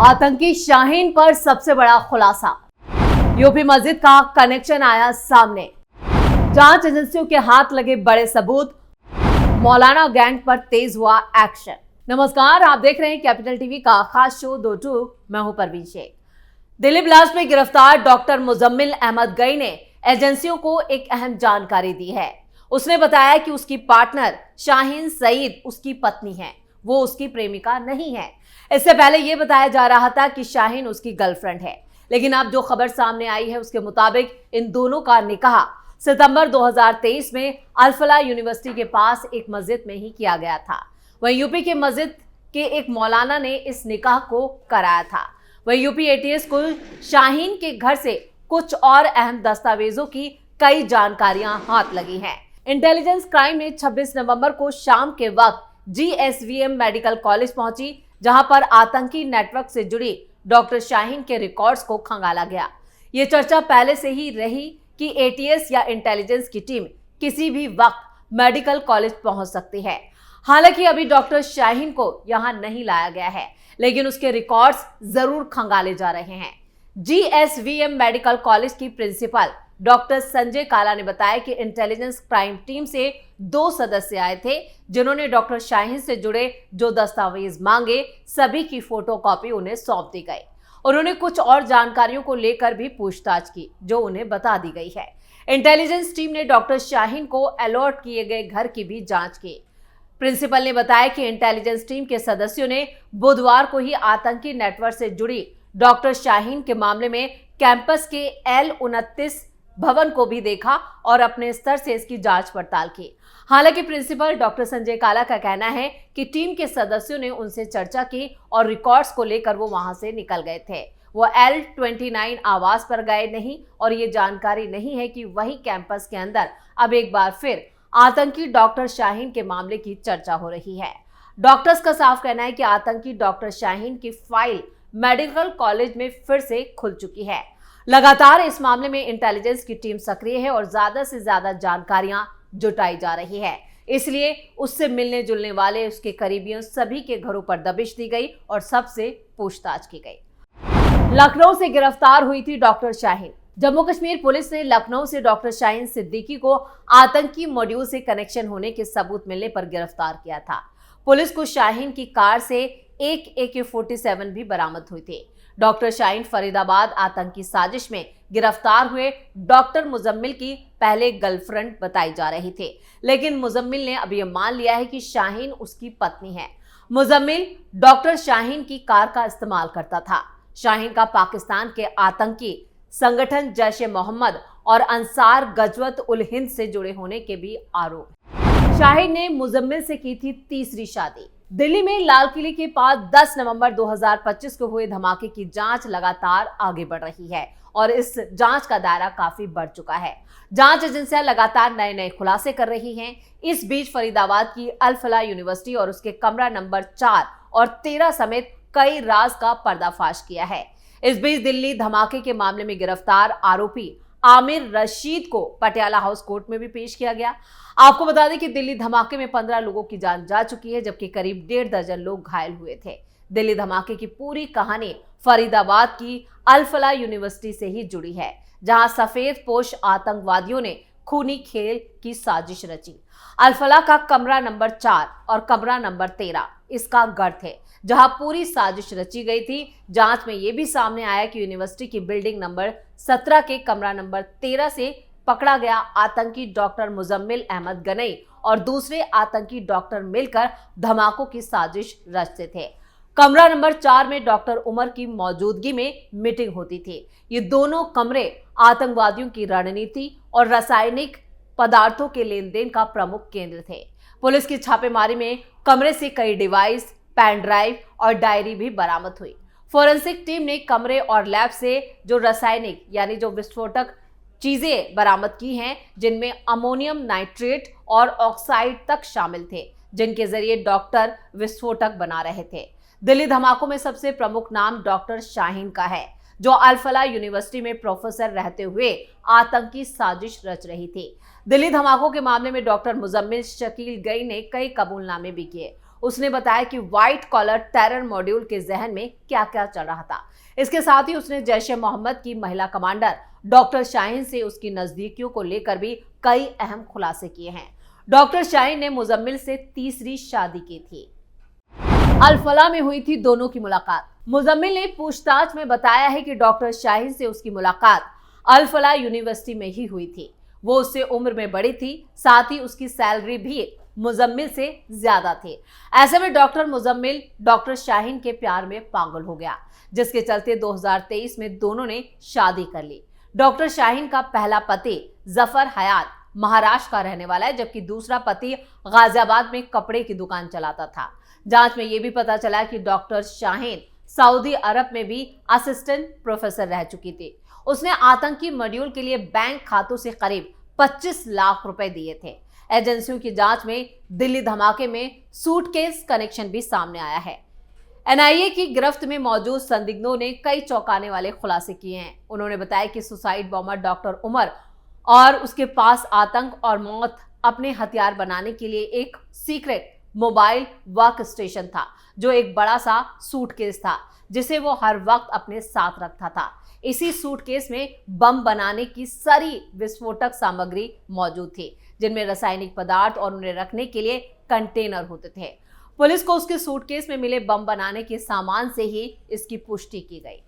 आतंकी शाहीन पर सबसे बड़ा खुलासा। यूपी मस्जिद का कनेक्शन आया सामने। जांच एजेंसियों के हाथ लगे बड़े सबूत। मौलाना गैंग पर तेज हुआ एक्शन। नमस्कार, आप देख रहे हैं कैपिटल टीवी का खास शो 2-2। मैं हूं परवीन शेख। दिल्ली ब्लास्ट में गिरफ्तार डॉक्टर मुजम्मिल अहमद गई ने एजेंसियों को एक अहम जानकारी दी है। उसने बताया कि उसकी पार्टनर शाहीन सईद उसकी पत्नी है, वो उसकी प्रेमिका नहीं है। इससे पहले यह बताया जा रहा था कि शाहीन उसकी गर्लफ्रेंड है, लेकिन अब जो खबर सामने आई है उसके मुताबिक इन दोनों का निकाह सितंबर 2023 में अल-फलाह यूनिवर्सिटी के पास एक मस्जिद में ही किया गया था। वहीं यूपी के मस्जिद के एक मौलाना ने इस निकाह को कराया था। वहीं यूपी एटीएस को शाहीन के घर से कुछ और अहम दस्तावेजों की कई जानकारियां हाथ लगी हैं। इंटेलिजेंस क्राइम ने 26 नवंबर को शाम के वक्त जीएसवीएम मेडिकल कॉलेज पहुंची, जहां पर आतंकी नेटवर्क से जुड़ी डॉक्टर शाहीन के रिकॉर्ड्स को खंगाला गया। ये चर्चा पहले से ही रही कि एटीएस या इंटेलिजेंस की टीम किसी भी वक्त मेडिकल कॉलेज पहुंच सकती है। हालांकि अभी डॉक्टर शाहीन को यहां नहीं लाया गया है, लेकिन उसके रिकॉर्ड्स जरूर खंगाले जा रहे हैं। जीएसवीएम मेडिकल कॉलेज की प्रिंसिपल डॉक्टर संजय काला ने बताया कि इंटेलिजेंस क्राइम टीम से 2 सदस्य आए थे, जिन्होंने डॉक्टर शाहीन से जुड़े जो दस्तावेज मांगे सभी की फोटोकॉपी उन्हें सौंप दी गई। उन्होंने कुछ और जानकारियों को लेकर भी पूछताछ की, जो उन्हें बता दी गई है। इंटेलिजेंस टीम ने डॉक्टर शाहीन को अलॉट किए गए घर की भी जांच की। प्रिंसिपल ने बताया कि इंटेलिजेंस टीम के सदस्यों ने बुधवार को ही आतंकी नेटवर्क से जुड़ी डॉक्टर शाहीन के मामले में कैंपस के L29 भवन को भी देखा और अपने स्तर से इसकी जांच पड़ताल की। हालांकि प्रिंसिपल डॉक्टर संजय काला का कहना है कि टीम के सदस्यों ने उनसे चर्चा की और रिकॉर्ड्स को लेकर वो वहां से निकल गए थे। वो L29 आवास पर गए नहीं और ये जानकारी नहीं है कि वही कैंपस के अंदर अब एक बार फिर आतंकी डॉक्टर शाहीन के मामले की चर्चा हो रही है। डॉक्टर्स का साफ कहना है कि आतंकी डॉक्टर शाहीन की फाइल मेडिकल कॉलेज में फिर से खुल चुकी है। लगातार इस मामले में इंटेलिजेंस की टीम सक्रिय है और ज्यादा से ज्यादा जानकारियां जुटाई जा रही है। इसलिए उससे मिलने जुलने वाले उसके करीबियों सभी के घरों पर दबिश दी गई और सबसे पूछताछ की गई। लखनऊ से गिरफ्तार हुई थी डॉक्टर शाहीन। जम्मू कश्मीर पुलिस ने लखनऊ से डॉक्टर शाहीन सिद्दीकी को आतंकी मॉड्यूल से कनेक्शन होने के सबूत मिलने पर गिरफ्तार किया था। पुलिस को शाहीन की कार से एक AK-47 भी बरामद हुई थी। डॉक्टर शाहीन फरीदाबाद आतंकी साजिश में गिरफ्तार हुए डॉक्टर मुजम्मिल की पहले गर्लफ्रेंड बताई जा रही थी, लेकिन मुजम्मिल ने अब यह मान लिया है कि शाहीन उसकी पत्नी है। मुजम्मिल डॉक्टर शाहीन की कार का इस्तेमाल करता था। शाहीन का पाकिस्तान के आतंकी संगठन जैश-ए-मोहम्मद और अंसार गजवत उल हिंद से जुड़े होने के भी आरोप। शाहीन ने मुजम्मिल से की थी तीसरी शादी। दिल्ली में लाल किले के पास 10 नवंबर 2025 को हुए धमाके की जांच लगातार आगे बढ़ रही है और इस जांच का दायरा काफी बढ़ चुका है। जांच एजेंसियां लगातार नए खुलासे कर रही हैं। इस बीच फरीदाबाद की अल-फलाह यूनिवर्सिटी और उसके कमरा नंबर 4 और 13 समेत कई राज का पर्दाफाश किया है। इस बीच दिल्ली धमाके के मामले में गिरफ्तार आरोपी आमिर रशीद को पटियाला हाउस कोर्ट में भी पेश किया गया। आपको बता दें कि दिल्ली धमाके में 15 लोगों की जान जा चुकी है, जबकि करीब 1.5 दर्जन लोग घायल हुए थे। दिल्ली धमाके की पूरी कहानी फरीदाबाद की अल-फलाह यूनिवर्सिटी से ही जुड़ी है, जहां सफेद पोश आतंकवादियों ने खूनी खेल की साजिश रची। अल-फलाह का कमरा नंबर 4 और कमरा नंबर 13 इसका गढ़ थे, जहां पूरी साजिश रची गई थी। जांच में यह भी सामने आया कि यूनिवर्सिटी की बिल्डिंग नंबर 17 के कमरा नंबर 13 से पकड़ा गया आतंकी डॉक्टर मुजम्मिल अहमद गनई और दूसरे आतंकी डॉक्टर मिलकर धमाकों की साजिश रचते थे। कमरा नंबर 4 में डॉक्टर उमर की मौजूदगी में मीटिंग होती थी। ये दोनों कमरे आतंकवादियों की रणनीति और रासायनिक पदार्थों के लेन देन का प्रमुख केंद्र थे। पुलिस की छापेमारी में कमरे से कई डिवाइस, पेन ड्राइव और डायरी भी बरामद हुई। फोरेंसिक टीम ने कमरे और लैब से जो रासायनिक यानी जो विस्फोटक चीजें बरामद की हैं, जिनमें अमोनियम नाइट्रेट और ऑक्साइड तक शामिल थे, जिनके जरिए डॉक्टर विस्फोटक बना रहे थे। दिल्ली धमाकों में सबसे प्रमुख नाम डॉक्टर शाहीन का है, जो अल-फलाह यूनिवर्सिटी में प्रोफेसर रहते हुए आतंकी साजिश रच रही थी। दिल्ली धमाकों के मामले में डॉक्टर मुजम्मिल शकील गई ने कई कबूलनामे भी किए। उसने बताया कि व्हाइट कॉलर टेरर मॉड्यूल के जहन में क्या क्या चल रहा था। इसके साथ ही उसने जैश ए मोहम्मद की महिला कमांडर डॉक्टर शाहीन से उसकी नजदीकियों को लेकर भी कई अहम खुलासे किए हैं। डॉक्टर शाहीन ने मुजम्मिल से तीसरी शादी की थी। अल-फलाह में हुई थी दोनों की मुलाकात। मुजम्मिल ने पूछताछ में बताया है कि डॉक्टर शाहीन से उसकी मुलाकात अल-फलाह यूनिवर्सिटी में ही हुई थी। वो उससे उम्र में बड़ी थी, साथ ही उसकी सैलरी भी मुजम्मिल से ज्यादा थी। ऐसे में डॉक्टर मुजम्मिल डॉक्टर शाहीन के प्यार में पागल हो गया, जिसके चलते 2023 में दोनों ने शादी कर ली। डॉक्टर शाहीन का पहला पति जफर हयात महाराष्ट्र का रहने वाला है, जबकि दूसरा पति गाजियाबाद में कपड़े की दुकान चलाता था। जांच में यह भी पता चला कि डॉक्टर शाहीन सऊदी अरब में भी असिस्टेंट प्रोफेसर रह चुकी थी। उसने आतंकी मॉड्यूल के लिए बैंक खातों से करीब 25 लाख रुपए दिए थे। एजेंसियों की जांच में दिल्ली धमाके में सूटकेस कनेक्शन भी सामने आया है। एनआईए की गिरफ्त में मौजूद संदिग्धों ने कई चौंकाने वाले खुलासे किए हैं। उन्होंने बताया कि सुसाइड बॉम्बर डॉक्टर उमर और उसके पास आतंक और मौत अपने हथियार बनाने के लिए एक सीक्रेट मोबाइल वर्क स्टेशन था, जो एक बड़ा सा सूटकेस था जिसे वो हर वक्त अपने साथ रखता था। इसी सूटकेस में बम बनाने की सारी विस्फोटक सामग्री मौजूद थी, जिनमें रासायनिक पदार्थ और उन्हें रखने के लिए कंटेनर होते थे। पुलिस को उसके सूटकेस में मिले बम बनाने के सामान से ही इसकी पुष्टि की गई।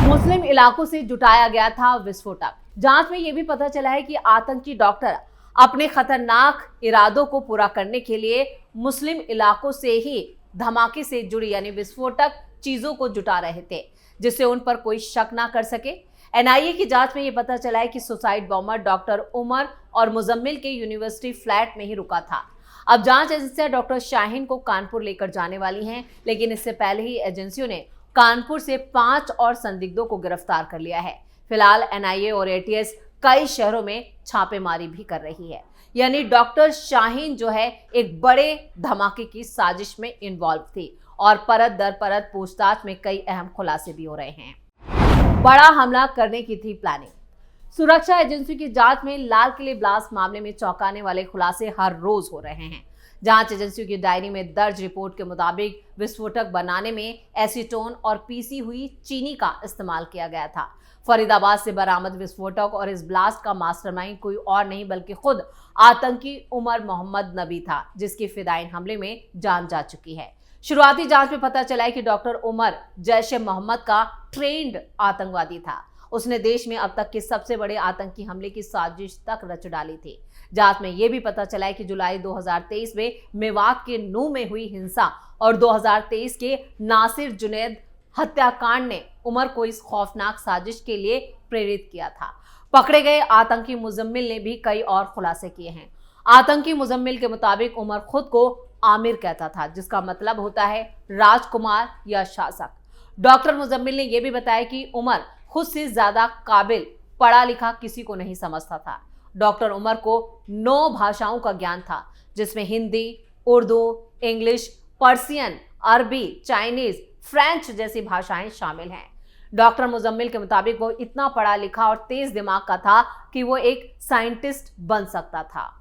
मुस्लिम इलाकों से जुटाया गया था विस्फोटक। जांच में यह भी पता चला है कि आतंकी डॉक्टर अपने खतरनाक इरादों को पूरा करने के लिए मुस्लिम इलाकों से ही धमाके से जुड़ी यानी विस्फोटक चीजों को जुटा रहे थे, जिससे उन पर कोई शक ना कर सके। एनआईए की जांच में यह पता चला है कि सुसाइड बॉम्बर डॉक्टर उमर और मुजम्मिल के यूनिवर्सिटी फ्लैट में ही रुका था। अब जांच एजेंसियां डॉक्टर शाहीन को कानपुर लेकर जाने वाली हैं, लेकिन इससे पहले ही एजेंसियों ने कानपुर से 5 और संदिग्धों को गिरफ्तार कर लिया है। फिलहाल एनआईए और एटीएस कई शहरों में छापेमारी भी कर रही है। यानी डॉक्टर शाहीन जो है एक बड़े धमाके की साजिश में इन्वॉल्व थी और परत दर परत पूछताछ में कई अहम खुलासे भी हो रहे हैं। बड़ा हमला करने की थी प्लानिंग। सुरक्षा एजेंसियों की जांच में लाल किले ब्लास्ट मामले में चौंकाने वाले खुलासे हर रोज हो रहे हैं। जांच एजेंसियों की डायरी में दर्ज रिपोर्ट के मुताबिक विस्फोटक बनाने में एसीटोन और पीसी हुई चीनी का इस्तेमाल किया गया था। फरीदाबाद से बरामद विस्फोटक और इस ब्लास्ट का मास्टरमाइंड कोई और नहीं बल्कि खुद आतंकी उमर मोहम्मद नबी था, जिसकी फिदायीन हमले में जान जा चुकी है। शुरुआती जांच में पता चला है कि डॉक्टर उमर जैश ए मोहम्मद का ट्रेंड आतंकवादी था। उसने देश में अब तक के सबसे बड़े आतंकी हमले की साजिश तक रच डाली थी। जांच में यह भी पता चला है कि जुलाई 2023 में मेवात के नूह में हुई हिंसा और 2023 के नासिर जुनैद हत्याकांड ने उमर को इस खौफनाक साजिश के लिए प्रेरित किया था। पकड़े गए आतंकी मुजम्मिल ने भी कई और खुलासे किए हैं। आतंकी मुजम्मिल के मुताबिक उमर खुद को आमिर कहता था, जिसका मतलब होता है राजकुमार या शासक। डॉक्टर मुजम्मिल ने यह भी बताया कि उमर खुद से ज्यादा काबिल पढ़ा लिखा किसी को नहीं समझता था। डॉक्टर उमर को 9 भाषाओं का ज्ञान था, जिसमें हिंदी, उर्दू, इंग्लिश, पर्सियन, अरबी, चाइनीज, फ्रेंच जैसी भाषाएं शामिल हैं। डॉक्टर मुजम्मिल के मुताबिक वो इतना पढ़ा लिखा और तेज दिमाग का था कि वो एक साइंटिस्ट बन सकता था।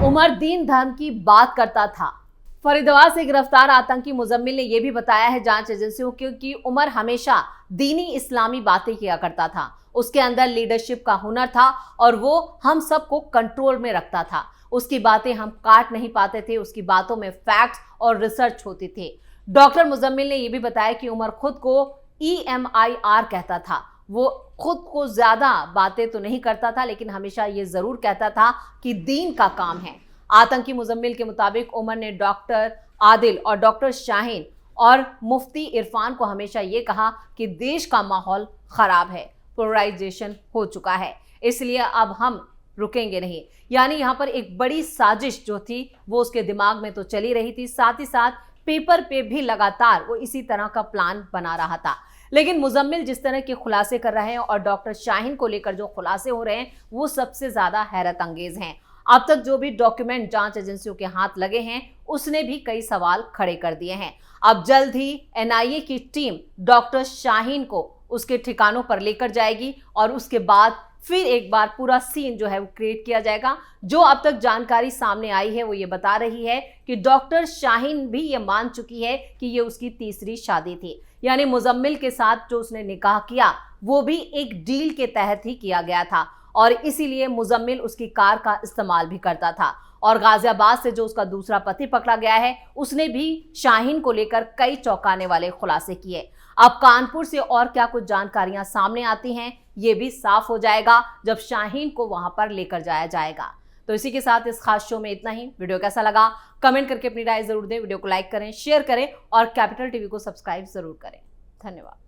उमर दीन धर्म की बात करता था। फरीदाबाद से गिरफ्तार आतंकी मुजम्मिल ने यह भी बताया है जांच एजेंसियों को कि उमर हमेशा दीनी इस्लामी बातें किया करता था। उसके अंदर लीडरशिप का हुनर था और वो हम सबको कंट्रोल में रखता था। उसकी बातें हम काट नहीं पाते थे, उसकी बातों में फैक्ट्स और रिसर्च होती थी। डॉक्टर मुजम्मिल ने यह भी बताया कि उमर खुद को EMIR कहता था। वो खुद को ज्यादा बातें तो नहीं करता था, लेकिन हमेशा ये जरूर कहता था कि दीन का काम है। आतंकी मुजम्मिल के मुताबिक उमर ने डॉक्टर आदिल और डॉक्टर शाहीन और मुफ्ती इरफान को हमेशा ये कहा कि देश का माहौल खराब है, पोलराइजेशन हो चुका है, इसलिए अब हम रुकेंगे नहीं। यानी यहाँ पर एक बड़ी साजिश जो थी वो उसके दिमाग में तो चली रही थी, साथ ही साथ पेपर पे भी लगातार वो इसी तरह का प्लान बना रहा था। लेकिन मुजम्मिल जिस तरह के खुलासे कर रहे हैं और डॉक्टर शाहीन को लेकर जो खुलासे हो रहे हैं वो सबसे ज्यादा हैरत अंगेज हैं। अब तक जो भी डॉक्यूमेंट जांच एजेंसियों के हाथ लगे हैं उसने भी कई सवाल खड़े कर दिए हैं। अब जल्द ही एनआईए की टीम डॉक्टर शाहीन को उसके ठिकानों पर लेकर जाएगी और उसके बाद फिर एक बार पूरा सीन जो है वो क्रिएट किया जाएगा। जो अब तक जानकारी सामने आई है वो ये बता रही है कि डॉक्टर शाहीन भी ये मान चुकी है कि ये उसकी तीसरी शादी थी, यानी मुजम्मिल के साथ जो उसने निकाह किया वो भी एक डील के तहत ही किया गया था और इसीलिए मुजम्मिल उसकी कार का इस्तेमाल भी करता था। और गाजियाबाद से जो उसका दूसरा पति पकड़ा गया है उसने भी शाहीन को लेकर कई चौंकाने वाले खुलासे किए। अब कानपुर से और क्या कुछ जानकारियां सामने आती हैं ये भी साफ हो जाएगा जब शाहीन को वहां पर लेकर जाया जाएगा। तो इसी के साथ इस खास शो में इतना ही। वीडियो कैसा लगा कमेंट करके अपनी राय जरूर दें, वीडियो को लाइक करें, शेयर करें और कैपिटल टीवी को सब्सक्राइब जरूर करें। धन्यवाद।